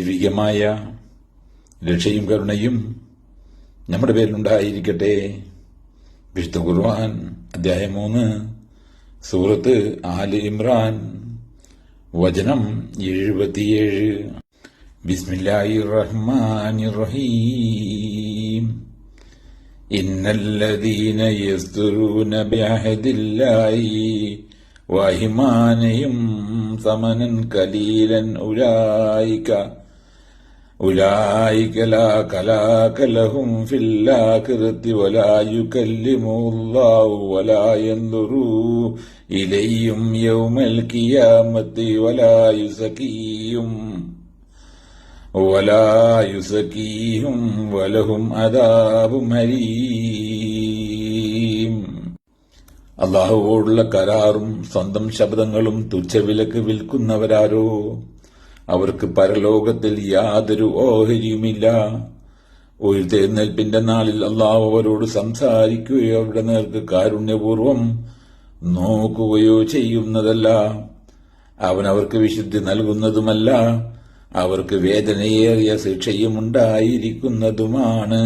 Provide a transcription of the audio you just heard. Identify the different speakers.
Speaker 1: ദൈവികമായ രക്ഷയും കരുണയും നമ്മുടെ പേരിലുണ്ടായിരിക്കട്ടെ. വിശുദ്ധ ഖുർആൻ അധ്യായം 3 സൂറത്ത് ആല് ഇമ്രാൻ വചനം 77. ബിസ്മില്ലാഹിർ റഹ്മാനിർ റഹീം. ഇന്നല്ലദീന യസ്തുറൂന ബിഅഹദില്ലാഹി വഅയ്മാനഹിം സമനൻ ഖലീലൻ ഉലൈക ലാ ഖലാക ലഹും ഫിൽ ആഖിറതി വലാ യുകല്ലിമുല്ലാഹു വലാ യൻദുറു ഇലൈഹിം യൗമൽ ഖിയാമത്തി വലാ യുസക്കീഹും വലഹും അദാബുൻ അലീം. അല്ലാഹുവോടുള്ള കരാറും സ്വന്തം ശബ്ദങ്ങളും തുച്ഛവിലക്ക് വിൽക്കുന്നവരാരോ അവർക്ക് പരലോകത്തിൽ യാതൊരു ഓഹരിയുമില്ല. ഉയർത്തെഴുന്നേൽപ്പിന്റെ നാളിൽ അല്ലാഹു അവരോട് സംസാരിക്കുകയോ അവരുടെ നേർക്ക് കാരുണ്യപൂർവം നോക്കുകയോ ചെയ്യുന്നതല്ല. അവൻ അവർക്ക് വിശുദ്ധി നൽകുന്നതുമല്ല, അവർക്ക് വേദനയേറിയ ശിക്ഷയും ഉണ്ടായിരിക്കുന്നതുമാണ്.